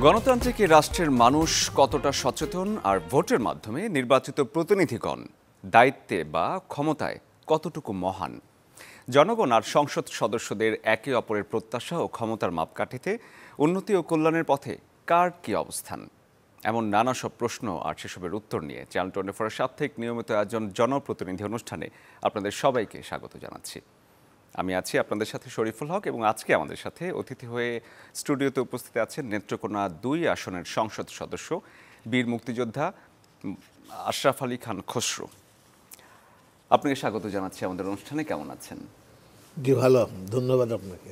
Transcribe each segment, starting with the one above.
গণতান্ত্রিক এই রাষ্ট্রের মানুষ কতটা সচেতন আর ভোটের মাধ্যমে নির্বাচিত প্রতিনিধিগণ দায়িত্বে বা ক্ষমতায় কতটুকু মহান। জনগণ আর সংসদ সদস্যদের একে অপরের প্রত্যাশা ও ক্ষমতার মাপকাঠিতে উন্নতি ও কল্যাণের পথে কার কী অবস্থান, এমন নানা সব প্রশ্ন আর সেসবের উত্তর নিয়ে চ্যানেল 24 সাপ্তাহিক নিয়মিত আয়োজন জনপ্রতিনিধি অনুষ্ঠানে আপনাদের সবাইকে স্বাগত জানাচ্ছি। আমি আছি আপনাদের সাথে শরীফুল হক এবং আজকে আমাদের সাথে অতিথি হয়ে স্টুডিওতে উপস্থিত আছেন নেত্রকোনা ২ আসনের সংসদ সদস্য বীর মুক্তিযোদ্ধা আশরাফ আলী খান খসরু। আপনাকে স্বাগত জানাচ্ছি আমাদের অনুষ্ঠানে। কেমন আছেন? জি ভালো, ধন্যবাদ আপনাকে।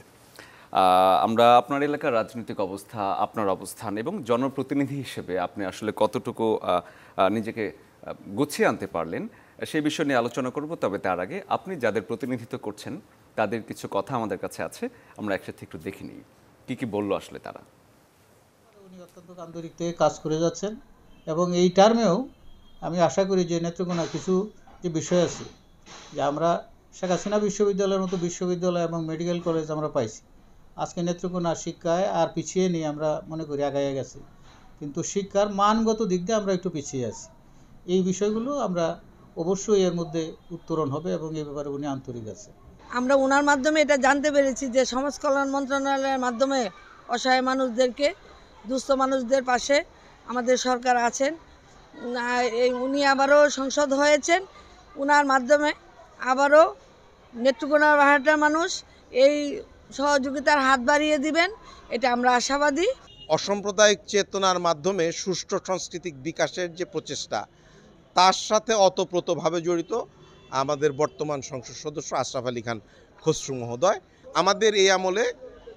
আমরা আপনার এলাকার রাজনৈতিক অবস্থা, আপনার অবস্থান এবং জনপ্রতিনিধি হিসেবে আপনি আসলে কতটুকু নিজেকে গুছিয়ে আনতে পারলেন সেই বিষয় নিয়ে আলোচনা করব। তবে তার আগে আপনি যাদের প্রতিনিধিত্ব করছেন তাদের কিছু কথা আমাদের কাছে আছে, আমরা একসাথে একটু দেখে নিই কি বললো আসলে তারা। উনি অত্যন্ত আন্তরিক থেকে কাজ করে যাচ্ছেন এবং এই টার্মেও আমি আশা করি যে নেত্রকোনার কিছু যে বিষয় আছে, যে আমরা শেখ হাসিনা বিশ্ববিদ্যালয়ের মতো বিশ্ববিদ্যালয় এবং মেডিকেল কলেজ আমরা পাইছি, আজকে নেত্রকোনার শিক্ষায় আর পিছিয়ে নিয়ে আমরা মনে করি আগাইয়া গেছি, কিন্তু শিক্ষার মানগত দিক দিয়ে আমরা একটু পিছিয়ে আছি। এই বিষয়গুলো আমরা অবশ্যই এর মধ্যে উত্তরণ হবে এবং এই ব্যাপারে উনি আন্তরিক আছে। আমরা ওনার মাধ্যমে এটা জানতে পেরেছি যে সমাজ কল্যাণ মন্ত্রণালয়ের মাধ্যমে অসহায় মানুষদেরকে, দুস্থ মানুষদের পাশে আমাদের সরকার আছেন। উনি আবারও সংসদ হয়েছেন, ওনার মাধ্যমে আবারও নেত্রকোনার বাহাটার মানুষ এই সহযোগিতার হাত বাড়িয়ে দিবেন, এটা আমরা আশাবাদী। অসাম্প্রদায়িক চেতনার মাধ্যমে সুষ্ঠু সাংস্কৃতিক বিকাশের যে প্রচেষ্টা, তার সাথে ওতপ্রোতভাবে জড়িত আমাদের বর্তমান সংসদ সদস্য আশরাফ আলী খান খসরু মহোদয়। আমাদের এই আমলে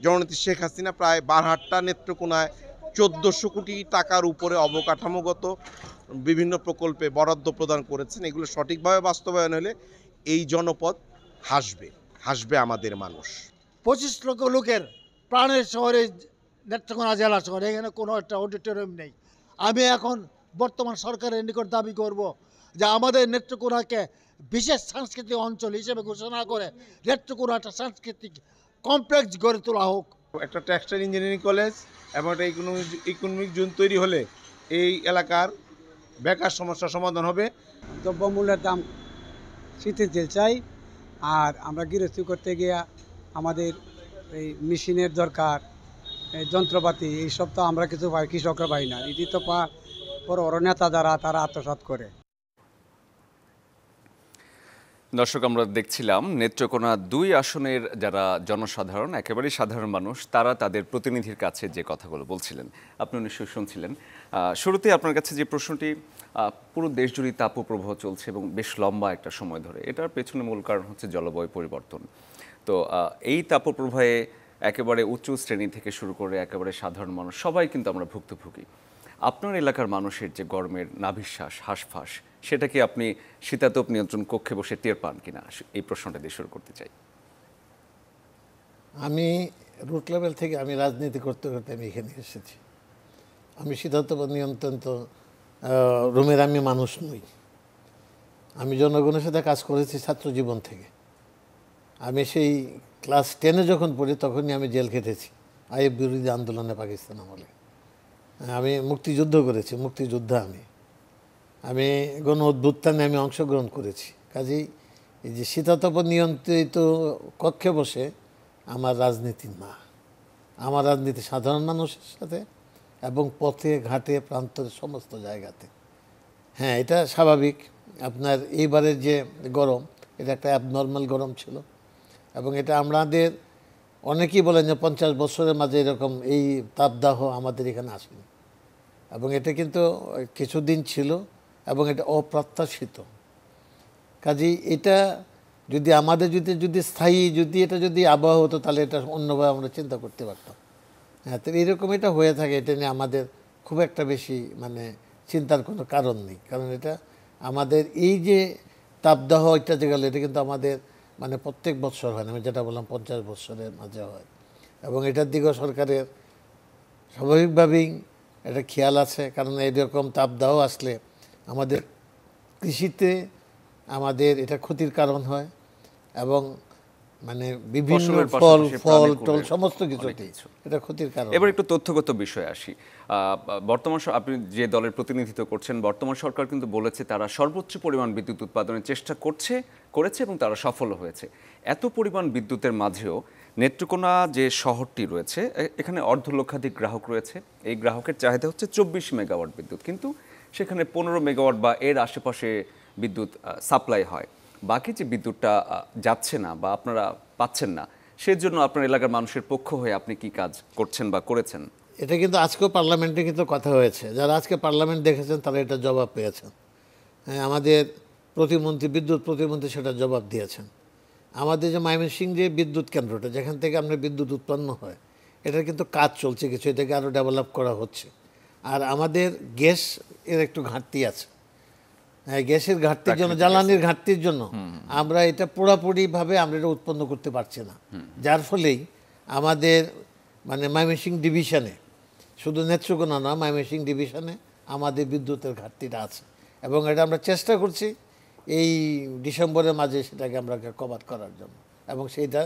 জননেত্রী শেখ হাসিনা প্রায় বারহাট্টা নেত্রকোনায় ১৪০০ কোটি টাকার উপরে অবকাঠামোগত বিভিন্ন প্রকল্পে বরাদ্দ প্রদান করেছেন। এগুলো সঠিকভাবে বাস্তবায়ন হলে এই জনপদ হাসবে আমাদের মানুষ। ২৫ লক্ষ লোকের প্রাণের শহরে নেত্রকোনা জেলা শহরে, এখানে কোনো একটা অডিটোরিয়াম নেই। আমি এখন বর্তমান সরকারের নিকট দাবি করব যে আমাদের নেত্রকোনাকে বিশেষ সাংস্কৃতিক অঞ্চল হিসেবে ঘোষণা করে নেত্রকোনা একটা সাংস্কৃতিক কমপ্লেক্স গড়ে তোলা হোক। একটা টেক্সটাইল ইঞ্জিনিয়ারিং কলেজ এবং একটা ইকোনমিক জোন তৈরি হলে এই এলাকার বেকার সমস্যার সমাধান হবে। দ্রব্যমূল্যের দাম স্থিতিশীল চাই, আর আমরা গৃহস্থী করতে গিয়ে আমাদের এই মেশিনের দরকার, এই যন্ত্রপাতি, এইসব তো আমরা কিছু পাই, কৃষকরা পাই না। এটি তো বড় বড় নেতা যারা তারা আত্মসাৎ করে। দর্শক, আমরা দেখছিলাম নেত্রকোনা ২ আসনের যারা জনসাধারণ, একেবারেই সাধারণ মানুষ, তারা তাদের প্রতিনিধির কাছে যে কথাগুলো বলছিলেন আপনি নিশ্চয়ই শুনছিলেন। শুরুতে আপনার কাছে যে প্রশ্নটি, পুরো দেশ জুড়ে তাপপ্রবাহ চলছে এবং বেশ লম্বা একটা সময় ধরে, এটার পেছনে মূল কারণ হচ্ছে জলবায়ু পরিবর্তন। তো এই তাপপ্রবাহে একেবারে উঁচু শ্রেণী থেকে শুরু করে একেবারে সাধারণ মানুষ সবাই কিন্তু আমরা ভুক্তভোগী। আপনার এলাকার মানুষের যে গরমের নাভিশ্বাস, হাঁসফাঁস, সেটা কি আপনি শীতাতপ নিয়ন্ত্রণ কক্ষে বসে টের পান কিনা, এই প্রশ্নটা দিয়ে শুরু করতে চাই। আমি রুট লেভেল থেকে আমি রাজনীতি করতে করতে আমি এখানে এসেছি। আমি শীতাতপ নিয়ন্ত্রণ তো রুমের আমি মানুষ নই। আমি জনগণের সাথে কাজ করেছি ছাত্র জীবন থেকে। আমি সেই ক্লাস 10-এ যখন পড়ি তখনই আমি জেল খেটেছি আইএফ বিরোধী আন্দোলনে পাকিস্তান আমলে। আমি মুক্তিযুদ্ধ করেছি, মুক্তিযোদ্ধা। আমি গণ অভ্যুত্থানে আমি অংশগ্রহণ করেছি। কাজেই এই যে শীতাতপ নিয়ন্ত্রিত কক্ষে বসে আমার রাজনীতি না, আমার রাজনীতি সাধারণ মানুষের সাথে এবং পথে ঘাটে প্রান্তরের সমস্ত জায়গাতে। হ্যাঁ, এটা স্বাভাবিক। আপনার এইবারের যে গরম, এটা একটা অ্যাবনর্মাল গরম ছিল এবং এটা আমাদের অনেকেই বলেন যে ৫০ বছরের মাঝে এরকম এই তাপদাহ আমাদের এখানে আসেনি, এবং এটা কিন্তু কিছুদিন ছিল এবং এটা অপ্রত্যাশিত। কাজেই এটা যদি আমাদের যদি স্থায়ী এটা যদি আবহাওয়া হতো তাহলে এটা অন্যভাবে আমরা চিন্তা করতে পারতাম। হ্যাঁ, তো এইরকম এটা হয়ে থাকে, এটা নিয়ে আমাদের খুব একটা বেশি চিন্তার কোনো কারণ নেই। কারণ এটা আমাদের এই যে তাপদাহ এটা যে গেল, এটা কিন্তু আমাদের প্রত্যেক বছর হয় না। আমি যেটা বললাম ৫০ বছরের মাঝে হয়, এবং এটার দিকেও সরকারের স্বাভাবিকভাবেই এটা খেয়াল আছে। কারণ এরকম তাপদাহ আসলে আমাদের কৃষিতে আমাদের এটা ক্ষতির কারণ হয় এবং মানে বিভিন্ন ফসলের ফল পাশাপাশি ফল প্রাণীকুলের টল সমস্ত অনেক কিছুতেই কিছু। এটা ক্ষতির কারণ। এবার একটু তথ্যগত বিষয়ে আসি। বর্তমান আপনি যে দলের প্রতিনিধিত্ব করছেন, বর্তমান সরকার কিন্তু বলেছে তারা সর্বোচ্চ পরিমাণ বিদ্যুৎ উৎপাদনের চেষ্টা করেছে এবং তারা সফল হয়েছে। এত পরিমাণ বিদ্যুতের মাঝেও নেত্রকোনা যে শহরটি রয়েছে এখানে অর্ধলক্ষাধিক গ্রাহক রয়েছে। এই গ্রাহকের চাহিদা হচ্ছে 24 মেগাওয়াট বিদ্যুৎ, কিন্তু সেখানে 15 মেগাওয়াট বা এর আশেপাশে বিদ্যুৎ সাপ্লাই হয়। বাকি যে বিদ্যুৎটা যাচ্ছে না বা আপনারা পাচ্ছেন না, সেজন্য আপনার এলাকার মানুষের পক্ষ হয়ে আপনি কি কাজ করছেন বা করেছেন? এটা কিন্তু আজকেও পার্লামেন্টে কিন্তু কথা হয়েছে, যারা আজকে পার্লামেন্ট দেখেছেন তারা এটা জবাব পেয়েছেন। হ্যাঁ, আমাদের প্রতিমন্ত্রী বিদ্যুৎ প্রতিমন্ত্রী সেটা জবাব দিয়েছেন। আমাদের যে ময়মনসিংহ যে বিদ্যুৎ কেন্দ্রটা যেখান থেকে আমরা বিদ্যুৎ উৎপন্ন হয়, এটার কিন্তু কাজ চলছে কিছু, এটাকে আরও ডেভেলপ করা হচ্ছে। আর আমাদের গ্যাস এর একটু ঘাটতি আছে। হ্যাঁ, গ্যাসের ঘাটতির জন্য, জ্বালানির ঘাটতির জন্য আমরা এটা পুরোপুরিভাবে আমরা এটা উৎপন্ন করতে পারছি না, যার ফলেই আমাদের মানে ময়মনসিংহ ডিভিশনে, শুধু নেত্রকোনা না, ময়মনসিংহ ডিভিশনে আমাদের বিদ্যুতের ঘাটতিটা আছে এবং এটা আমরা চেষ্টা করছি এই ডিসেম্বরের মাঝে সেটাকে আমরা কভার করার জন্য, এবং সেইটা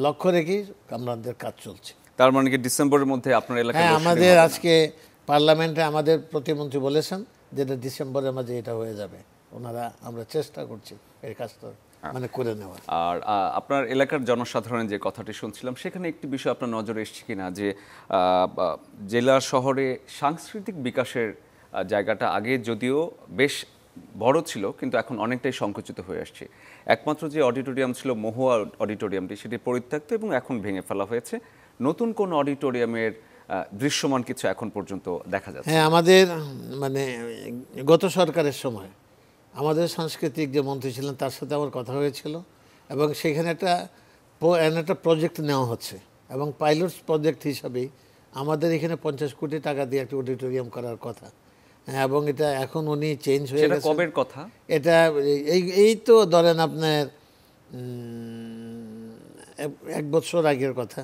লক্ষ্য রেখেই আমাদের কাজ চলছে। তার মানে কি ডিসেম্বরের মধ্যে আপনার এলাকায় হ্যাঁ, লোডশেডিং আমাদের হবে না? আজকে পার্লামেন্টে আমাদের প্রতিমন্ত্রী বলেছেন যেটা ডিসেম্বরের মাঝে এটা হয়ে যাবে। ওনারা, আমরা চেষ্টা করছি এই কাজটা মানে করে নেওয়ার। আর আপনার এলাকার জনসাধারণের যে কথাটি শুনছিলাম, সেখানে একটি বিষয় আপনার নজরে এসেছে কিনা যে জেলা শহরে সাংস্কৃতিক বিকাশের জায়গাটা আগে যদিও বেশ বড় ছিল, কিন্তু এখন অনেকটাই সংকুচিত হয়ে আসছে। একমাত্র যে অডিটোরিয়াম ছিল মহুয়া অডিটোরিয়ামটি, সেটি পরিত্যক্ত এবং এখন ভেঙে ফেলা হয়েছে। নতুন কোন অডিটোরিয়ামের দৃশ্যমান কিছু এখন পর্যন্ত দেখা যাচ্ছে? হ্যাঁ, আমাদের মানে গত সরকারের সময় আমাদের সাংস্কৃতিক যে মন্ত্রী ছিলেন তার সাথে আমার কথা হয়েছিল এবং সেখানে একটা প্রজেক্ট নেওয়া হচ্ছে এবং পাইলট প্রজেক্ট হিসাবেই আমাদের এখানে 50 কোটি টাকা দিয়ে একটা অডিটোরিয়াম করার কথা। হ্যাঁ, এবং এটা এখন উনি চেঞ্জ হয়ে সেটা গেছে। কবের কথা? এটা এই তো ধরেন আপনার 1 বছর আগের কথা।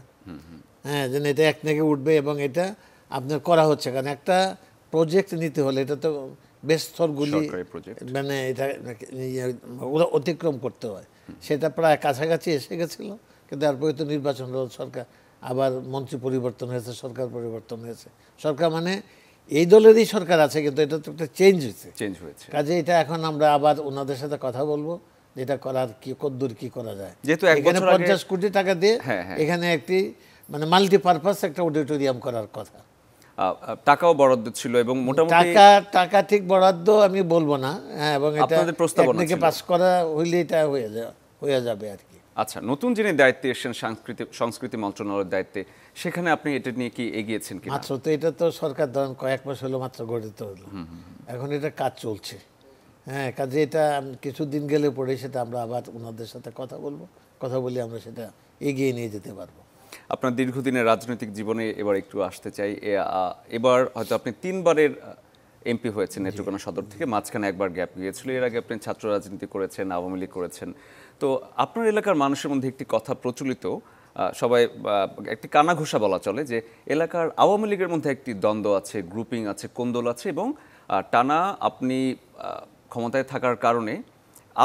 হ্যাঁ, যেন এটা এক নাকে উঠবে এবং এটা আপনার করা হচ্ছে, কারণ একটা প্রজেক্ট নিতে হলে এটা তো বেশ স্তরগুলি মানে এটা ওরা অতিক্রম করতে হয়। সেটা প্রায় কাছাকাছি এসে গেছিল, কিন্তু তারপরে তো নির্বাচন হল, সরকার আবার মন্ত্রী পরিবর্তন হয়েছে, সরকার পরিবর্তন হয়েছে। সরকার মানে এই দলেরই সরকার আছে, কিন্তু এটা তো একটা চেঞ্জ হয়েছে। কাজে এটা এখন আমরা আবার ওনাদের সাথে কথা বলবো যেটা করার কি কদ্দূর কি করা যায়। যেহেতু এখানে 50 কোটি টাকা দিয়ে এখানে একটি মানে মাল্টিপারপাস একটা অডিটোরিয়াম করার কথা। টাকাও বরাদ্দ ছিল এবং মোটামুটি টাকা ঠিক বরাদ্দ আমি বলবো না। হ্যাঁ, এবং এটা টেকনিকে পাস করা হইলে এটা হয়ে যাবে আর কি। আচ্ছা, নতুন যিনি দায়িত্বে এসেছেন সংস্কৃতি মন্ত্রণালয়ের দায়িত্বে, সেখানে আপনি এটা নিয়ে কি এগিয়েছেন কি? মাত্র তো এটা তো সরকার ধরেন কয়েক মাস হলো মাত্র গঠিত হলো, এখন এটা কাজ চলছে। হ্যাঁ, কাজে এটা কিছুদিন গেলে পরে সেটা আমরা আবার ওনাদের সাথে কথা বলবো, কথা বলে আমরা সেটা এগিয়ে নিয়ে যেতে পারবো। আপনার দীর্ঘদিনের রাজনৈতিক জীবনে এবার একটু আসতে চাই। এবার হয়তো আপনি 3 বারের এমপি হয়েছেন নেত্রকোনা সদর থেকে, মাঝখানে একবার গ্যাপ গিয়েছিল। এর আগে আপনি ছাত্র রাজনীতি করেছেন, আওয়ামী লীগ করেছেন। তো আপনার এলাকার মানুষের মধ্যে একটি কথা প্রচলিত, সবাই একটি কানাঘুষা বলা চলে, যে এলাকার আওয়ামী লীগের মধ্যে একটি দ্বন্দ্ব আছে, গ্রুপিং আছে, কোন্দল আছে এবং টানা আপনি ক্ষমতায় থাকার কারণে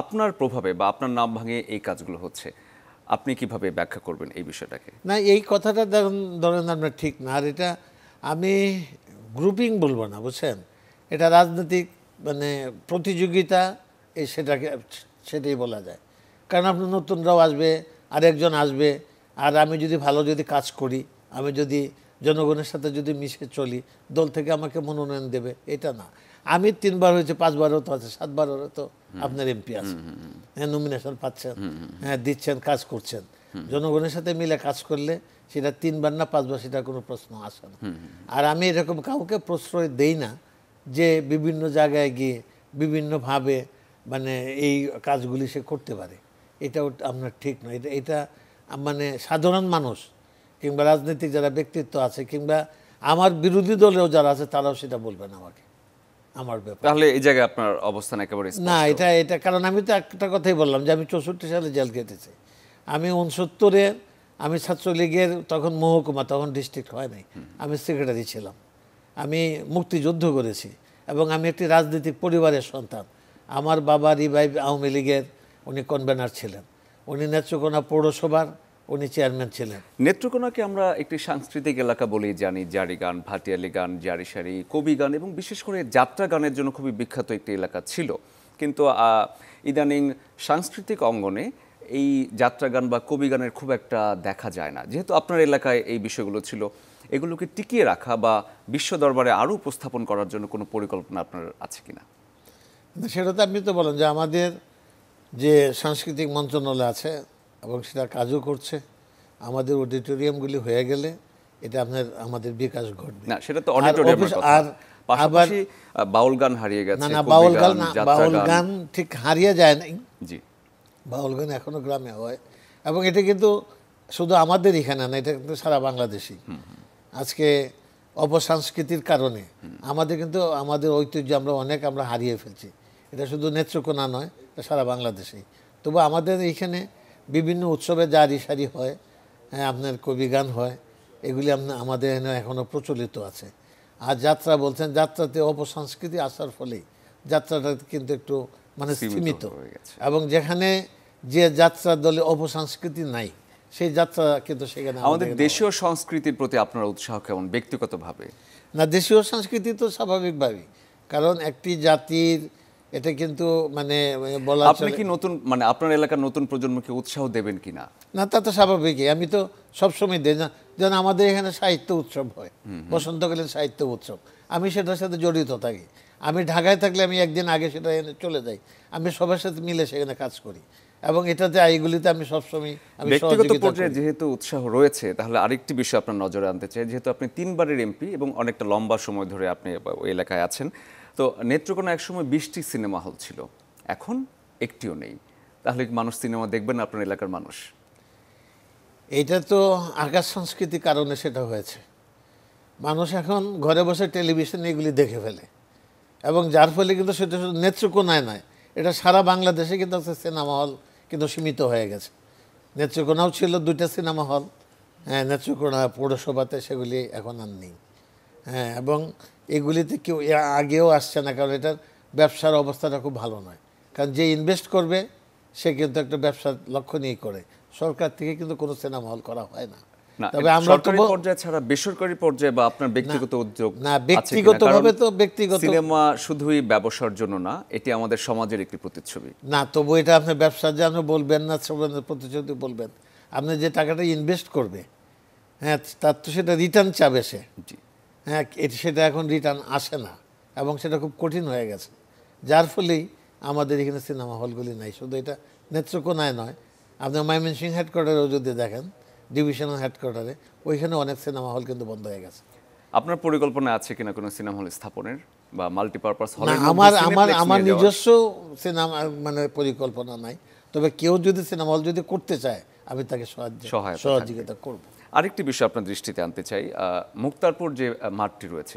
আপনার প্রভাবে বা আপনার নাম ভাঙে এই কাজগুলো হচ্ছে। আপনি কিভাবে ব্যাখ্যা করবেন এই বিষয়টাকে? না, এই কথাটা ধরেন আপনার ঠিক না। আর এটা আমি গ্রুপিং বলবো না, বুঝছেন, এটা রাজনৈতিক মানে প্রতিযোগিতা, সেটাই বলা যায়। কারণ আপনার নতুনরাও আসবে, আরেকজন আসবে, আর আমি যদি ভালো কাজ করি, আমি যদি জনগণের সাথে যদি মিশে চলি, দল থেকে আমাকে মনোনয়ন দেবে এটা না। আমি 3 বার হয়েছে, 5 বারও তো আছে, 7 বারও তো আপনার এমপি আছে। হ্যাঁ, নমিনেশন পাচ্ছেন, হ্যাঁ দিচ্ছেন, কাজ করছেন। জনগণের সাথে মিলে কাজ করলে সেটা 3 বার না 5 বার সেটা কোনো প্রশ্ন আসে না। আর আমি এরকম কাউকে প্রশ্রয় দেই না যে বিভিন্ন জায়গায় গিয়ে বিভিন্নভাবে মানে এই কাজগুলি সে করতে পারে। এটাও আপনার ঠিক নয়। এটা মানে সাধারণ মানুষ কিংবা রাজনৈতিক যারা ব্যক্তিত্ব আছে কিংবা আমার বিরোধী দলেও যারা আছে তারাও সেটা বলবেন আমাকে, আমার ব্যাপার। তাহলে এই জায়গায় আপনার অবস্থান একেবারে না, এটা কারণ আমি তো একটা কথাই বললাম যে আমি 64 সালে জেল কেটেছি। আমি 69-এ আমি ছাত্রলীগের তখন মহকুমা, তখন ডিস্ট্রিক্ট হয় নাই, আমি সেক্রেটারি ছিলাম। আমি মুক্তিযুদ্ধ করেছি এবং আমি একটি রাজনৈতিক পরিবারের সন্তান। আমার বাবা রিভাইভ আওয়ামী লীগের উনি কনভেনার ছিলেন। উনি নেত্রকোনা পৌরসভার উনি চেয়ারম্যান ছিলেন। নেত্রকোনাকে আমরা একটি সাংস্কৃতিক এলাকা বলেই জানি। জারি গান, ভাটিয়ালি গান, জারি সারি, কবি গান এবং বিশেষ করে যাত্রা গানের জন্য খুবই বিখ্যাত একটি এলাকা ছিল। কিন্তু ইদানিং সাংস্কৃতিক অঙ্গনে এই যাত্রা গান বা কবি গানের খুব একটা দেখা যায় না। যেহেতু আপনার এলাকায় এই বিষয়গুলো ছিল, এগুলোকে টিকিয়ে রাখা বা বিশ্ব দরবারে আরও উপস্থাপন করার জন্য কোনো পরিকল্পনা আপনার আছে কিনা? সেটা তো আপনি তো বলেন যে আমাদের যে সাংস্কৃতিক মন্ত্রণালয় আছে এবং সেটা কাজও করছে। আমাদের অডিটোরিয়ামগুলি হয়ে গেলে এটা আমাদের বিকাশ ঘটবে। না, সেটা তো অডিটোরিয়ামের কথা। আর পাশাপাশি বাউল গান হারিয়ে গেছে, না কবি বাউল গান গান, না, যাত্রা বাউল গান। গান ঠিক হারিয়ে যায় নাই। জি, বাউল গান এখনো গ্রামে হয় এবং এটা কিন্তু শুধু আমাদের এখানে না, এটা কিন্তু সারা বাংলাদেশই। আজকে অপসংস্কৃতির কারণে আমাদের কিন্তু আমাদের ঐতিহ্য আমরা হারিয়ে ফেলছি। এটা শুধু নেত্রকোনা নয়, এটা সারা বাংলাদেশেই। তবু আমাদের এইখানে বিভিন্ন উৎসবে জারি সারি হয়, হ্যাঁ, আপনার কবি গান হয়, এগুলি আমাদের এখানে এখনও প্রচলিত আছে। আর যাত্রা বলছেন, যাত্রাতে অপসংস্কৃতি আসার ফলেই যাত্রাটা কিন্তু একটু মানে সীমিত হয়ে গেছে। এবং যেখানে যে যাত্রার দলে অপসংস্কৃতি নাই সেই যাত্রা কিন্তু সেখানে আমাদের দেশীয় সংস্কৃতির প্রতি আপনার উৎসাহ কেমন ব্যক্তিগতভাবে? না, দেশীয় সংস্কৃতি তো স্বাভাবিকভাবেই, কারণ একটি জাতির এটা কিন্তু মানে বলা আপনি কি নতুন মানে আপনার এলাকার নতুন প্রজন্মকে উৎসাহ দেবেন কিনা? না, তা তো স্বাভাবিকই। আমি তো সবসময় দিই না, যেন আমাদের এখানে সাহিত্য উৎসব হয়, বসন্তকালীন সাহিত্য উৎসব, আমি সেটার সাথে জড়িত থাকি। আমি ঢাকায় থাকলে আমি একদিন আগে সেটা এনে চলে যাই, আমি সবার সাথে মিলে সেখানে কাজ করি এবং এটাতে এইগুলিতে আমি সবসময় ব্যক্তিগত পর্যায়ে যেহেতু উৎসাহ রয়েছে, তাহলে আরেকটি বিষয় আপনার নজরে আনতে চাই। যেহেতু আপনি 3 বারের এমপি এবং অনেকটা লম্বা সময় ধরে আপনি ওই এলাকায় আছেন, তো নেত্রকোনা একসময় 20টি সিনেমা হল ছিল, এখন একটিও নেই। তাহলে কি মানুষ সিনেমা দেখবেন না আপনার এলাকার মানুষ? এইটা তো আকাশ সংস্কৃতির কারণে সেটা হয়েছে। মানুষ এখন ঘরে বসে টেলিভিশনে এগুলি দেখে ফেলে এবং যার ফলে কিন্তু সেটা শুধু নেত্রকোনায় নয়, এটা সারা বাংলাদেশে কিন্তু সিনেমা হল কিন্তু সীমিত হয়ে গেছে। নেত্রকোনাও ছিল 2টা সিনেমা হল, হ্যাঁ, নেত্রকোনা পৌরসভাতে, সেগুলি এখন আর নেই। হ্যাঁ, এবং এগুলিতে কেউ আগেও আসছে না, কারণ এটার ব্যবসার অবস্থাটা খুব ভালো নয়। কারণ যে ইনভেস্ট করবে সে কিন্তু একটা ব্যবসার লক্ষ্য নিয়েই করে। সরকার থেকে কিন্তু কোনো সিনেমা হল করা হয় না। তবে আমরা সরকারি পর্যায়ে ছাড়া বেসরকারি পর্যায়ে বা আপনার ব্যক্তিগত উদ্যোগ না, ব্যক্তিগতভাবে তো সিনেমা শুধুই ব্যবসার জন্য না, এটি আমাদের সমাজের একটি প্রতিচ্ছবি। না, তবু এটা আপনি ব্যবসার যে আপনি বলবেন না, প্রতিশ্রুতি বলবেন, আপনি যে টাকাটা ইনভেস্ট করবে, হ্যাঁ, তার তো সেটা রিটার্ন চাবে সে। হ্যাঁ, সেটা এখন রিটার্ন আসে না এবং সেটা খুব কঠিন হয়ে গেছে, যার ফলেই আমাদের এখানে সিনেমা হলগুলি নাই। শুধু এটা নেত্রকোনায় নয়, আপনার ময়মনসিংহ হেডকোয়ার্টারেও যদি দেখেন, ডিভিশনাল হেডকোয়ার্টারে, ওইখানে অনেক সিনেমা হল কিন্তু বন্ধ হয়ে গেছে। আপনার পরিকল্পনা আছে কিনা কোনো সিনেমা হল স্থাপনের বা মাল্টিপারপাস হল? আমার নিজস্ব সিনেমা মানে পরিকল্পনা নাই, তবে কেউ যদি সিনেমা হল যদি করতে চায় আমি তাকে সহযোগিতা করব। আরেকটি বিষয় আপনার দৃষ্টিতে আনতে চাই, মুক্তারপুর যে মাঠটি রয়েছে,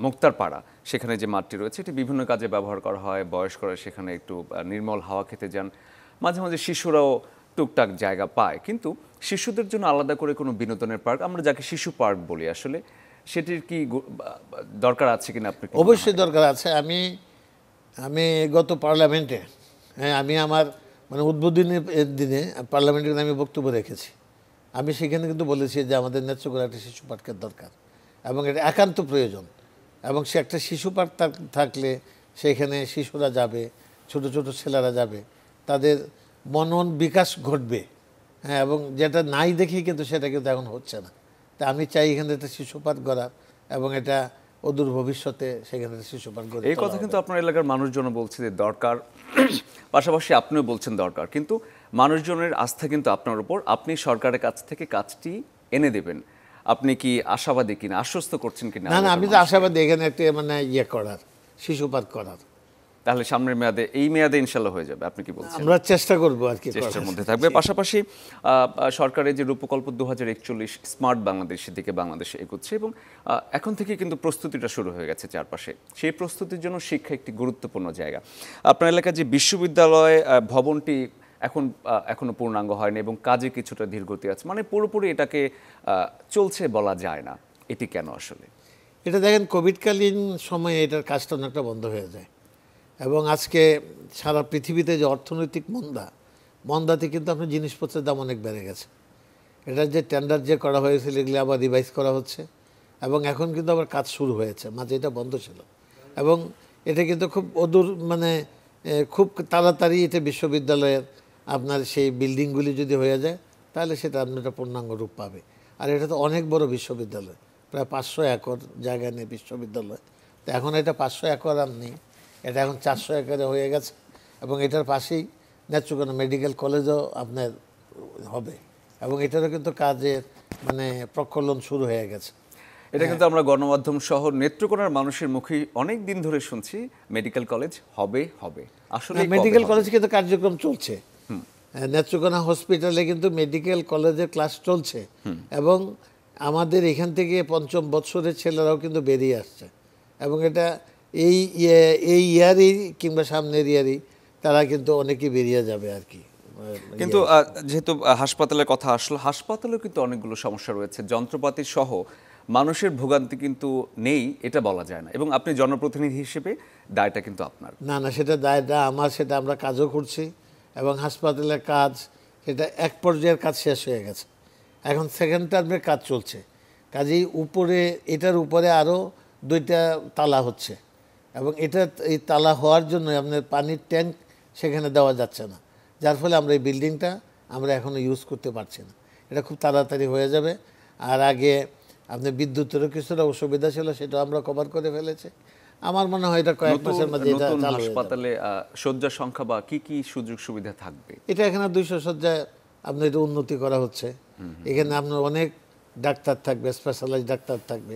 মুক্তারপাড়া, সেখানে যে মাঠটি রয়েছে, এটি বিভিন্ন কাজে ব্যবহার করা হয়। বয়স্করা সেখানে একটু নির্মল হাওয়া খেতে যান, মাঝে মাঝে শিশুরাও টুকটাক জায়গা পায়। কিন্তু শিশুদের জন্য আলাদা করে কোনো বিনোদনের পার্ক, আমরা যাকে শিশু পার্ক বলি, আসলে সেটির কি দরকার আছে কিনা? আপনি অবশ্যই দরকার আছে। আমি গত পার্লামেন্টে, হ্যাঁ, আমি আমার মানে উদ্বোধনের দিনে পার্লামেন্টে আমি বক্তব্য রেখেছি। আমি সেখানে কিন্তু বলেছি যে আমাদের নেত্রকোনা একটা শিশু পার্কের দরকার এবং এটা একান্ত প্রয়োজন। এবং সে একটা শিশু পার্ক থাকলে সেখানে শিশুরা যাবে, ছোট ছোট ছেলেরা যাবে, তাদের মনন বিকাশ ঘটবে। হ্যাঁ, এবং যেটা নাই দেখি কিন্তু সেটা কিন্তু এখন হচ্ছে না। তা আমি চাই এখানে একটা শিশু পার্ক গড়ার এবং এটা অদূর ভবিষ্যতে সেখানে শিশু পার্ক গড়ে। এই কথা কিন্তু আপনার এলাকার মানুষজন বলছে যে দরকার, পাশাপাশি আপনিও বলছেন দরকার, কিন্তু মানুষজনের আস্থা কিন্তু আপনার উপর। আপনি সরকারের কাছ থেকে কাজটি এনে দেবেন, আপনি কি আশাবাদী কিনা, আশ্বস্ত করছেন কিনা? না, আমি তো আশাবাদী এখানে একটা মানে করার, শিশু পার্ক করার। তাহলে সামনের মেয়াদে, এই মেয়াদে ইনশাল্লাহ হয়ে যাবে, আপনি কি বলছেন? আমরা চেষ্টা করবো আর কি, চেষ্টার মধ্যে থাকবে। পাশাপাশি সরকারের যে রূপকল্প 2041 স্মার্ট বাংলাদেশের দিকে বাংলাদেশে এগোচ্ছে এবং এখন থেকে কিন্তু প্রস্তুতিটা শুরু হয়ে গেছে চারপাশে। সেই প্রস্তুতির জন্য শিক্ষা একটি গুরুত্বপূর্ণ জায়গা। আপনার এলাকায় যে বিশ্ববিদ্যালয় ভবনটি এখনো পূর্ণাঙ্গ হয়নি এবং কাজে কিছুটা ধীরগতি আছে, মানে পুরোপুরি এটাকে চলছে বলা যায় না, এটি কেন আসলে? এটা দেখেন, কোভিডকালীন সময়ে এটার কাজটা অনেকটা বন্ধ হয়ে যায় এবং আজকে সারা পৃথিবীতে যে অর্থনৈতিক মন্দা, মন্দাতে কিন্তু আপনার জিনিসপত্রের দাম অনেক বেড়ে গেছে। এটা যে টেন্ডার যে করা হয়েছিল এগুলি আবার রিভাইজ করা হচ্ছে এবং এখন কিন্তু আবার কাজ শুরু হয়েছে, মাঝে এটা বন্ধ ছিল এবং এটা কিন্তু খুব অদূর মানে খুব তাড়াতাড়ি এটা বিশ্ববিদ্যালয়ের আপনার সেই বিল্ডিংগুলি যদি হয়ে যায় তাহলে সেটা আপনার একটা পূর্ণাঙ্গ রূপ পাবে। আর এটা তো অনেক বড় বিশ্ববিদ্যালয়, প্রায় 500 একর জায়গা নিয়ে বিশ্ববিদ্যালয়। তো এখন এটা 500 একর আর নেই, এটা এখন 400 একরে হয়ে গেছে এবং এটার পাশেই নেত্রকোনা মেডিকেল কলেজও আপনার হবে এবং এটারও কিন্তু কাজের মানে প্রকলন শুরু হয়ে গেছে। এটা কিন্তু আমরা গণমাধ্যম সহ নেত্রকোনার মানুষের মুখে অনেক দিন ধরে শুনছি মেডিকেল কলেজ হবে হবে। আসলে মেডিকেল কলেজ কিন্তু কার্যক্রম চলছে, নেত্রকোনা হসপিটালে কিন্তু মেডিকেল কলেজের ক্লাস চলছে এবং আমাদের এখান থেকে 5ম বৎসরের ছেলেরাও কিন্তু বেরিয়ে আসছে এবং এটা এই ইয়ারই কিংবা সামনের ইয়ারই তারা কিন্তু অনেকেই বেরিয়ে যাবে আর কি। কিন্তু যেহেতু হাসপাতালের কথা আসলো, হাসপাতালেও কিন্তু অনেকগুলো সমস্যা রয়েছে, যন্ত্রপাতি সহ মানুষের ভোগান্তি কিন্তু নেই এটা বলা যায় না এবং আপনি জনপ্রতিনিধি হিসেবে দায়টা কিন্তু আপনার। না না, সেটা দায়টা আমার, সেটা আমরা কাজও করছি এবং হাসপাতালের কাজ সেটা এক পর্যায়ের কাজ শেষ হয়ে গেছে, এখন সেকেন্ড টার্মের কাজ চলছে। কাজেই উপরে এটার উপরে আরও 2টা তালা হচ্ছে এবং এটা এই তালা হওয়ার জন্য আপনার পানির ট্যাঙ্ক সেখানে দেওয়া যাচ্ছে না, যার ফলে আমরা এই বিল্ডিংটা আমরা এখনও ইউজ করতে পারছি না। এটা খুব তাড়াতাড়ি হয়ে যাবে। আর আগে আপনার বিদ্যুতেরও কিছুটা অসুবিধা ছিল, সেটা আমরা কভার করে ফেলেছি। আমার মনে হয় এটা কয়েক মাসের মধ্যে এটা চালু হয়ে যাবে। হাসপাতালে শয্যা সংখ্যা বা কি কি সুযোগ সুবিধা থাকবে? এটা এখানে 200 শয্যায় আপনার এটা উন্নতি করা হচ্ছে। এখানে আপনার অনেক ডাক্তার থাকবে, স্পেশালাইজ ডাক্তার থাকবে,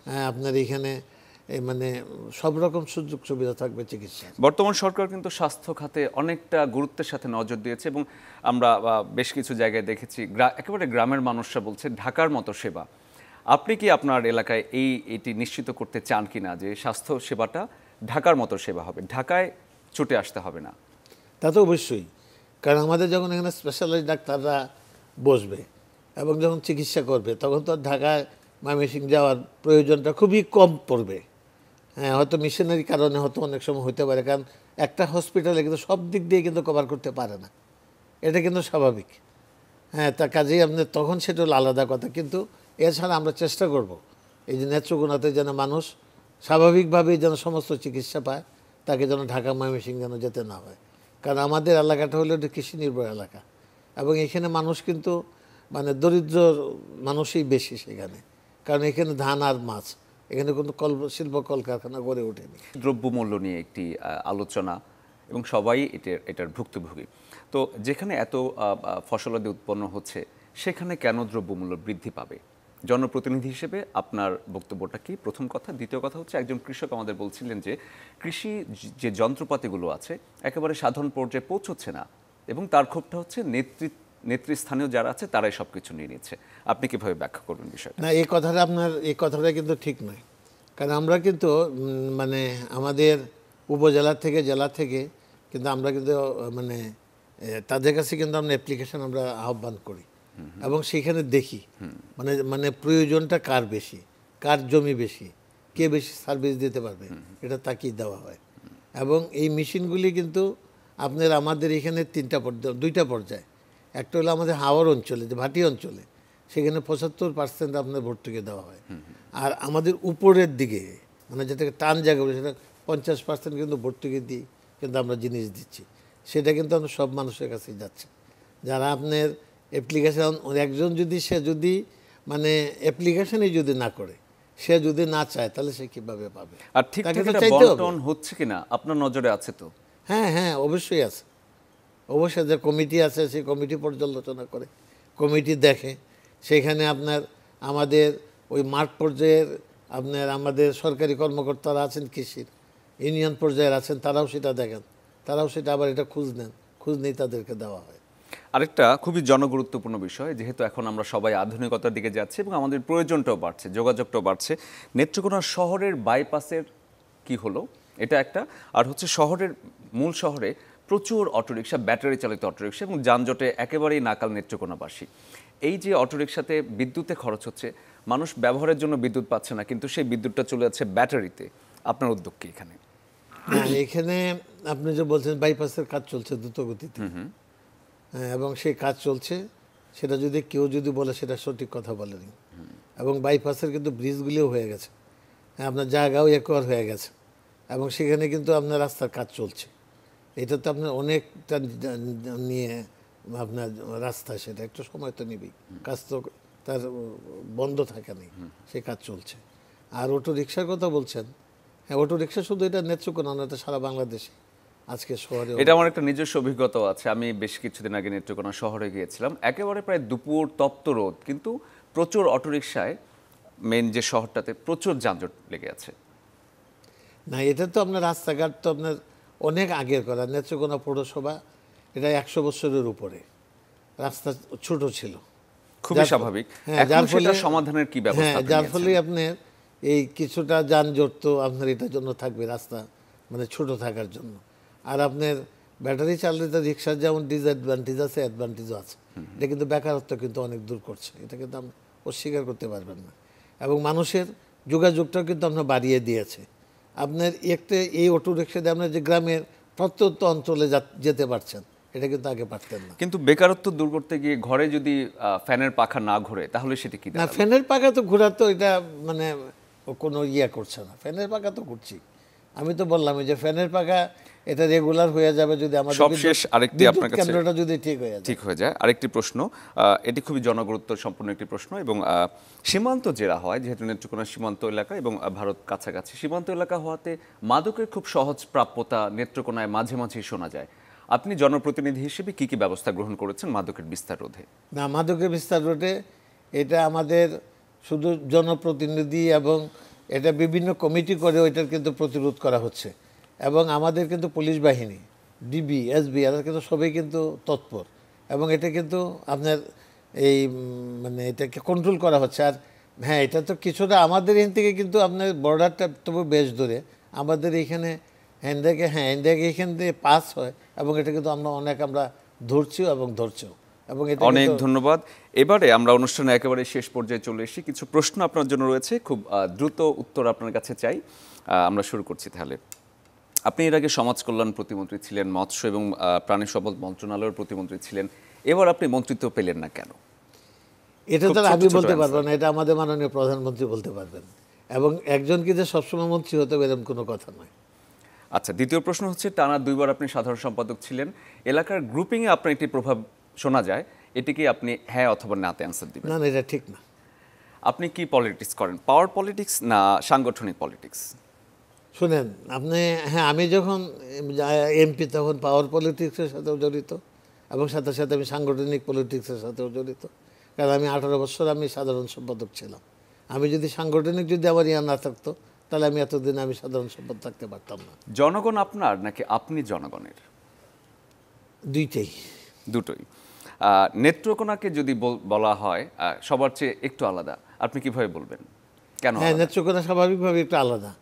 হ্যাঁ আপনার এখানে মানে সব রকম সুযোগ সুবিধা থাকবে চিকিৎসা। বর্তমান সরকার কিন্তু স্বাস্থ্য খাতে অনেকটা গুরুত্বের সাথে নজর দিয়েছে এবং আমরা বেশ কিছু জায়গায় দেখেছি একেবারে গ্রামের মানুষরা বলছে ঢাকার মতো সেবা। আপনি কি আপনার এলাকায় এটি নিশ্চিত করতে চান কিনা যে স্বাস্থ্য সেবাটা ঢাকার মতো সেবা হবে, ঢাকায় ছুটে আসতে হবে না? তা তো অবশ্যই, কারণ আমাদের যখন এখানে স্পেশালাইজ ডাক্তাররা বসবে এবং যখন চিকিৎসা করবে তখন তো ঢাকায় ময়মনসিংহ যাওয়ার প্রয়োজনটা খুবই কম পড়বে। হ্যাঁ, হয়তো মিশনারি কারণে হয়তো অনেক সময় হতে পারে, কারণ একটা হসপিটালে কিন্তু সব দিক দিয়ে কিন্তু কভার করতে পারে না, এটা কিন্তু স্বাভাবিক। হ্যাঁ, তা কাজেই আপনার তখন সেটা হলো আলাদা কথা। কিন্তু এছাড়া আমরা চেষ্টা করব এই যে নেত্রকোনাতে যেন মানুষ স্বাভাবিকভাবেই যেন সমস্ত চিকিৎসা পায়, তাকে যেন ঢাকা ময়মনসিংহ যেন যেতে না হয়। কারণ আমাদের এলাকাটা হলো একটা কৃষি নির্ভর এলাকা এবং এখানে মানুষ কিন্তু মানে দরিদ্র মানুষই বেশি সেখানে, কারণ এখানে ধান আর মাছ, এখানে কোনো শিল্প কলকারখানা গড়ে ওঠেনি। দ্রব্যমূল্য নিয়ে একটি আলোচনা এবং সবাই এটার ভুক্তভোগী। তো যেখানে এত ফসলাদি উৎপন্ন হচ্ছে সেখানে কেন দ্রব্যমূল্য বৃদ্ধি পাবে? জনপ্রতিনিধি হিসেবে আপনার বক্তব্যটা কি? প্রথম কথা। দ্বিতীয় কথা হচ্ছে, একজন কৃষক আমাদের বলছিলেন যে কৃষি যে যন্ত্রপাতিগুলো আছে একেবারে সাধারণ পর্যায়ে পৌঁছচ্ছে না এবং তার ক্ষোভটা হচ্ছে নেতৃস্থানীয় যারা আছে তারাই সব কিছু নিয়ে নিচ্ছে। আপনি কীভাবে ব্যাখ্যা করবেন বিষয়টা? না, এই কথাটা কিন্তু ঠিক নয়, কারণ আমরা কিন্তু মানে আমাদের উপজেলা থেকে জেলা থেকে কিন্তু আমরা কিন্তু মানে তাদের কাছে কিন্তু আমরা অ্যাপ্লিকেশন আমরা আহ্বান করি এবং সেখানে দেখি মানে প্রয়োজনটা কার বেশি, কার জমি বেশি, কে বেশি সার্ভিস দিতে পারবে, এটা তাকেই দেওয়া হয়। এবং এই মেশিনগুলি কিন্তু আপনার আমাদের এখানে 2টা পর্যায়ে। একটা হলো আমাদের হাওড় অঞ্চলে, যে ভাটি অঞ্চলে, সেখানে 75% আপনার ভর্তুকি দেওয়া হয়। আর আমাদের উপরের দিকে মানে যেটাকে টান জায়গা বলে সেটা 50% কিন্তু ভর্তুকি দিই কিন্তু আমরা জিনিস দিচ্ছি। সেটা কিন্তু আমরা সব মানুষের কাছেই যাচ্ছে। যারা আপনার অ্যাপ্লিকেশন, একজন সে যদি মানে অ্যাপ্লিকেশনই যদি না করে, সে যদি না চায়, তাহলে সে কীভাবে পাবে? আর ঠিক বন্টন হচ্ছে কিনা আপনার নজরে আছে তো? হ্যাঁ হ্যাঁ, অবশ্যই আছে। অবশ্যই যে কমিটি আছে সেই কমিটি পর্যালোচনা করে, কমিটি দেখে, সেখানে আপনার আমাদের ওই মাঠ পর্যায়ের আপনার আমাদের সরকারি কর্মকর্তারা আছেন, কৃষির ইউনিয়ন পর্যায়ের আছেন, তারাও সেটা দেখেন, তারাও সেটা আবার এটা খোঁজ নেন, খোঁজ নিয়ে তাদেরকে দেওয়া হয়। আরেকটা খুবই জনগুরুত্বপূর্ণ বিষয়, যেহেতু এখন আমরা সবাই আধুনিকতার দিকে যাচ্ছি এবং আমাদের প্রয়োজনটাও বাড়ছে, যোগাযোগটাও বাড়ছে, নেত্রকোনা শহরের বাইপাসের কি হলো এটা একটা। আর হচ্ছে শহরের মূল শহরে প্রচুর অটোরিকশা, ব্যাটারি চালিত অটোরিকশা এবং যানজটে একেবারেই নাকাল নেত্রকোনাবাসী। এই যে অটোরিকশাতে বিদ্যুতে খরচ হচ্ছে, মানুষ ব্যবহারের জন্য বিদ্যুৎ পাচ্ছে না, কিন্তু সেই বিদ্যুৎটা চলে যাচ্ছে ব্যাটারিতে। আপনার উদ্যোগ কি এখানে? এখানে আপনি যে বলছেন বাইপাসের কাজ চলছে দ্রুত গতিতে, এবং সেই কাজ চলছে। সেটা যদি কেউ যদি বলে সেটা সঠিক কথা বলেনি। এবং বাইপাসের কিন্তু ব্রিজগুলিও হয়ে গেছে, আপনার জায়গাও একর হয়ে গেছে, এবং সেখানে কিন্তু আপনার রাস্তার কাজ চলছে। এটা তো আপনার অনেকটা নিয়ে আপনার রাস্তা, সেটা একটু সময় তো নেবেই, কাজ তো তার বন্ধ থাকে নেই, সে কাজ চলছে। আর অটো রিক্সার কথা বলছেন, হ্যাঁ অটো রিক্সা শুধু এটা নেত্রকোনা না, এটা সারা বাংলাদেশে আজকে শহরে। এটা আমার একটা নিজস্ব অভিজ্ঞতাও আছে। আমি বেশ কিছুদিন আগে নেত্রকোনা শহরে গিয়েছিলাম, একেবারে প্রায় দুপুর তপ্ত রোদ, কিন্তু প্রচুর অটোরিকশায় মেন যে শহরটাতে প্রচুর যানজট লেগে আছে। না, এটা তো আপনার রাস্তাঘাট তো আপনার অনেক আগের করা। নেত্রকোনা পৌরসভা এটা 100 বছরের উপরে, রাস্তা ছোট ছিল, খুবই স্বাভাবিক। হ্যাঁ, এখন সেটা সমাধানের কি ব্যবস্থা? হ্যাঁ, যার ফলে আপনার এই কিছুটা যানজট তো আপনার এটার জন্য থাকবে, রাস্তা মানে ছোট থাকার জন্য। আর আপনার ব্যাটারি চালিত রিক্সার যেমন ডিসঅ্যাডভান্টেজ আছে, অ্যাডভান্টেজও আছে। এটা কিন্তু বেকারত্ব কিন্তু অনেক দূর করছে, এটা কিন্তু আমরা অস্বীকার করতে পারবেন না। এবং মানুষের যোগাযোগটাও কিন্তু আপনার বাড়িয়ে দিয়েছে। আপনার একটা এই অটো রিক্সা দিয়ে আপনার যে গ্রামের প্রত্যন্ত অঞ্চলে যেতে পারছেন, এটা কিন্তু আগে পারতেন না। কিন্তু বেকারত্ব দূর করতে গিয়ে ঘরে যদি ফ্যানের পাখা না ঘোরে তাহলে সেটা কি না, দাঁড়াবে? ফ্যানের পাখা তো ঘোরা তো এটা মানে কোনো করছে না, ফ্যানের পাখা তো ঘুরছি। আমি তো বললাম যে ফ্যানের পাখা এটা রেগুলার হয়ে যাবে যদি আমাদের সবশেষ আরেকটি আপনার কাছে কেন্দ্রটা যদি ঠিক হয়ে যায়। ঠিক হয়ে যায়। আরেকটি প্রশ্ন, এটি খুবই জনগুরুত্ব সম্পন্ন একটি প্রশ্ন, এবং সীমান্ত জেলা হয়, যেহেতু নেত্রকোনা সীমান্ত এলাকা এবং ভারত কাছাকাছি, সীমান্ত এলাকা হওয়াতে মাদকের খুব সহজ প্রাপ্যতা নেত্রকোনায় মাঝে মাঝেই শোনা যায়। আপনি জনপ্রতিনিধি হিসেবে কি কি ব্যবস্থা গ্রহণ করেছেন মাদকের বিস্তার রোধে? না, মাদকের বিস্তার রোধে এটা আমাদের শুধু জনপ্রতিনিধি এবং এটা বিভিন্ন কমিটি করে ওইটার কিন্তু প্রতিরোধ করা হচ্ছে। এবং আমাদের কিন্তু পুলিশ বাহিনী, ডিবি, এসবি, এরা কিন্তু সবাই কিন্তু তৎপর, এবং এটা কিন্তু আপনার এই মানে এটাকে কন্ট্রোল করা হচ্ছে। আর হ্যাঁ, এটা তো কিছুটা আমাদের এখান থেকে কিন্তু আপনার বর্ডারটা তবু বেশ দূরে আমাদের এইখানে হ্যান্ডেকে, হ্যাঁ হ্যান্ডেকে এখান থেকে পাস হয়, এবং এটা কিন্তু আমরা ধরছিও এবং ধরছেও। এবং এটা অনেক ধন্যবাদ। এবারে আমরা অনুষ্ঠানে একেবারে শেষ পর্যায়ে চলে এসেছি। কিছু প্রশ্ন আপনার জন্য রয়েছে, খুব দ্রুত উত্তর আপনার কাছে চাই। আমরা শুরু করছি তাহলে। আপনি এর আগে সমাজ কল্যাণ প্রতিমন্ত্রী ছিলেন, মৎস্য এবং প্রাণী সম্পদ মন্ত্রণালয়ের প্রতিমন্ত্রী ছিলেন, এবার আপনি মন্ত্রিত্ব পেলেন না কেন? এটা তো আমি বলতে পারবো না, এটা আমাদের মাননীয় প্রধানমন্ত্রী বলতে পারবেন। এবং একজন কি যে সবসময় মন্ত্রী হতে হবে এরকম কোনো কথা নয়। আচ্ছা, দ্বিতীয় প্রশ্ন হচ্ছে, টানা 2 বার আপনি সাধারণ সম্পাদক ছিলেন, এলাকার গ্রুপিংয়ে আপনার একটি প্রভাব শোনা যায়, এটিকে আপনি হ্যাঁ অথবা নাতে অ্যান্সার দিবেন। না, এটা ঠিক না। আপনি কি পলিটিক্স করেন, পাওয়ার পলিটিক্স না সাংগঠনিক পলিটিক্স? শুনেন আপনি, হ্যাঁ আমি যখন এমপি তখন পাওয়ার পলিটিক্সের সাথেও জড়িত, এবং সাথে সাথে আমি সাংগঠনিক পলিটিক্সের সাথেও জড়িত। কারণ আমি 18 বছর আমি সাধারণ সম্পাদক ছিলাম। আমি যদি সাংগঠনিক যদি আমার না থাকতো, তাহলে আমি এতদিন আমি সাধারণ সম্পাদক থাকতে পারতাম না। জনগণ আপনার নাকি আপনি জনগণের? দুটোই। নেত্রকোনাকে যদি বলা হয় সবার চেয়ে একটু আলাদা, আপনি কিভাবে বলবেন, কেন? হ্যাঁ, নেত্রকোনা স্বাভাবিকভাবে একটু আলাদা।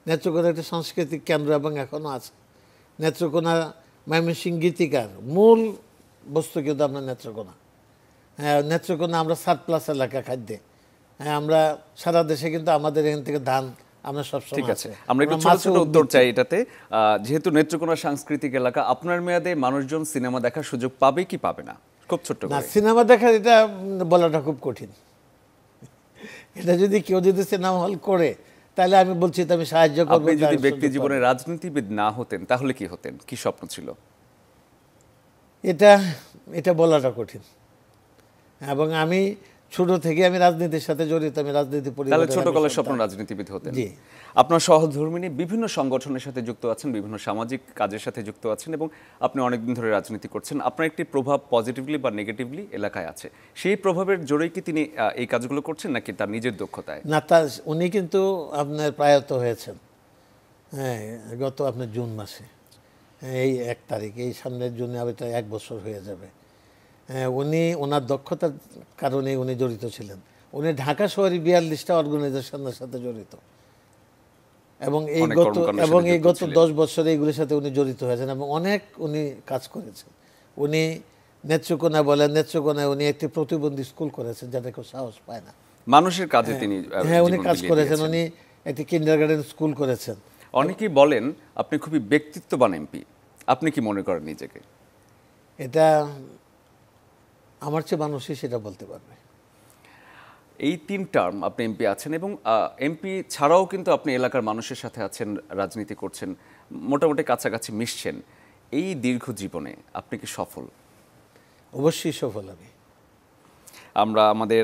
নেত্রকোনা একটা সাংস্কৃতিক কেন্দ্র এবং এখনও আছে। নেত্রকোনা ময়মনসিংহ গীতিকার মূল বস্তু কিন্তু আপনার নেত্রকোনা। হ্যাঁ, নেত্রকোনা আমরা সারপ্লাস এলাকা খাদ্যে। হ্যাঁ, আমরা সারা দেশে কিন্তু আমাদের এখান থেকে ধান আমরা সবসময়। ঠিক আছে, আমরা একটু ছোট ছোট উত্তর চাই এটাতে। যেহেতু নেত্রকোনা সাংস্কৃতিক এলাকা, আপনার মেয়াদে মানুষজন সিনেমা দেখার সুযোগ পাবে কি পাবে না, খুব ছোট্ট না, করে। সিনেমা দেখার এটা বলাটা খুব কঠিন। এটা যদি কেউ যদি সিনেমা হল করে, তাহলে আমি বলছি তো আমি সাহায্য করব। আপনি যদি ব্যক্তি জীবনে রাজনীতিবিদ না হতেন তাহলে কি হতেন, কি স্বপ্ন ছিল? এটা বলাটা কঠিন। এবং আমি ছোট থেকে আমি রাজনীতির সাথে জড়িত, আমি রাজনীতি তাহলে ছোটকালের স্বপ্ন রাজনীতিবিদ হতেন। জি। আপনার সহধর্মিণী বিভিন্ন সংগঠনের সাথে যুক্ত আছেন, বিভিন্ন সামাজিক কাজের সাথে যুক্ত আছেন, এবং আপনি অনেকদিন ধরে রাজনীতি করছেন। আপনার একটি প্রভাব পজিটিভলি বা নেগেটিভলি এলাকায় আছে, সেই প্রভাবের জোরেই কি তিনি এই কাজগুলো করছেন নাকি তার নিজের দক্ষতায়? না, উনি কিন্তু আপনার প্রয়াত হয়েছেন, হ্যাঁ, গত আপনার জুন মাসে, এই 1 তারিখ, এই সামনের জুনে এটা 1 বছর হয়ে যাবে। হ্যাঁ, উনি ওনার দক্ষতার কারণে উনি জড়িত ছিলেন। উনি ঢাকা শহরে 42টা অর্গানাইজেশনের সাথে জড়িত, এবং এই গত 10 বছরে এইগুলির সাথে উনি জড়িত হয়েছেন, এবং অনেক উনি কাজ করেছেন। উনি নেত্রকোনা বলেন, নেত্রকোনায় উনি একটি প্রতিবন্ধী স্কুল করেছেন, যাতে কেউ সাহস পায় না, মানুষের কাজে তিনি। হ্যাঁ, উনি কাজ করেছেন। উনি একটি কিন্ডারগার্টেন স্কুল করেছেন। অনেকেই বলেন আপনি খুবই ব্যক্তিত্ববান এমপি, আপনি কি মনে করেন নিজেকে? এটা আমার চেয়ে মানুষই সেটা বলতে পারবে। এই 3 টার্ম আপনি এমপি আছেন এবং এমপি ছাড়াও কিন্তু আপনি এলাকার মানুষের সাথে আছেন, রাজনীতি করছেন, মোটামুটি কাছাকাছি মিশছেন। এই দীর্ঘ জীবনে আপনি কি সফল? অবশ্যই সফল আমি। আমরা আমাদের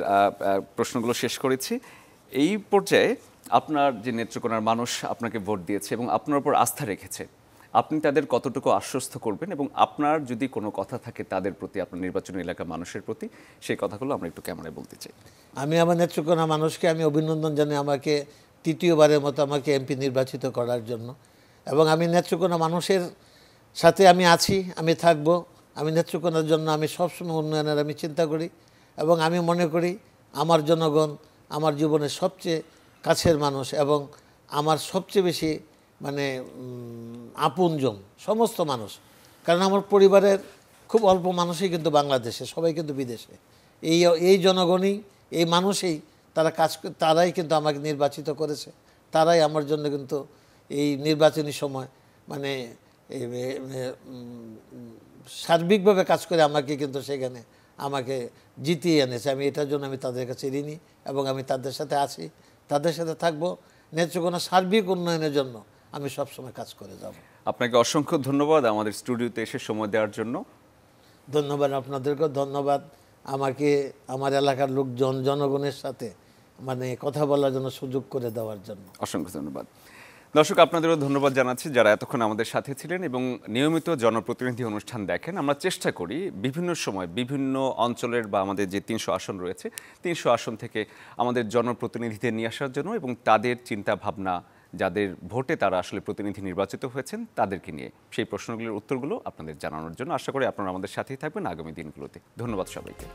প্রশ্নগুলো শেষ করেছি। এই পর্যায়ে আপনার যে নেত্রকোনার মানুষ আপনাকে ভোট দিয়েছে এবং আপনার উপর আস্থা রেখেছে, আপনি তাদের কতটুকু আশ্বস্ত করবেন এবং আপনার যদি কোনো কথা থাকে তাদের প্রতি, আপনার নির্বাচনী এলাকার মানুষের প্রতি, সেই কথাগুলো আমরা একটু ক্যামেরায় বলতে চাই। আমি আমার নেত্রকোনা মানুষকে আমি অভিনন্দন জানাই আমাকে তৃতীয়বারের মতো আমাকে এমপি নির্বাচিত করার জন্য। এবং আমি নেত্রকোনা মানুষের সাথে আমি আছি, আমি থাকব। আমি নেত্রকোনার জন্য আমি সবসময় উন্নয়নের আমি চিন্তা করি এবং আমি মনে করি আমার জনগণ আমার জীবনের সবচেয়ে কাছের মানুষ এবং আমার সবচেয়ে বেশি মানে আপনজন সমস্ত মানুষ। কারণ আমার পরিবারের খুব অল্প মানুষই কিন্তু বাংলাদেশে, সবাই কিন্তু বিদেশে। এই জনগণই, এই মানুষই তারাই কিন্তু আমাকে নির্বাচিত করেছে। তারাই আমার জন্য কিন্তু এই নির্বাচনী সময় মানে সার্বিকভাবে কাজ করে আমাকে কিন্তু সেখানে আমাকে জিতিয়ে এনেছে। আমি এটার জন্য আমি তাদের কাছে ঋণী এবং আমি তাদের সাথে আছি, তাদের সাথে থাকবো। নেত্রকোনা সার্বিক উন্নয়নের জন্য আমি সবসময় কাজ করে যাব। আপনাকে অসংখ্য ধন্যবাদ আমাদের স্টুডিওতে এসে সময় দেওয়ার জন্য। ধন্যবাদ আপনাদেরকেও ধন্যবাদ আমাকে আমার এলাকার লোকজন জনগণের সাথে মানে কথা বলার জন্য সুযোগ করে দেওয়ার জন্য। অসংখ্য ধন্যবাদ। দর্শক, আপনাদেরও ধন্যবাদ জানাচ্ছি যারা এতক্ষণ আমাদের সাথে ছিলেন এবং নিয়মিত জনপ্রতিনিধি অনুষ্ঠান দেখেন। আমরা চেষ্টা করি বিভিন্ন সময় বিভিন্ন অঞ্চলের বা আমাদের যে 300 আসন রয়েছে 300 আসন থেকে আমাদের জনপ্রতিনিধিদের নিয়ে আসার জন্য এবং তাদের চিন্তা ভাবনা, যাদের ভোটে তারা আসলে প্রতিনিধি নির্বাচিত হয়েছেন তাদেরকে নিয়ে সেই প্রশ্নগুলোর উত্তরগুলো আপনাদের জানানোর জন্য। আশা করি আপনারা আমাদের সাথেই থাকবেন আগামী দিনগুলোতে। ধন্যবাদ সবাইকে।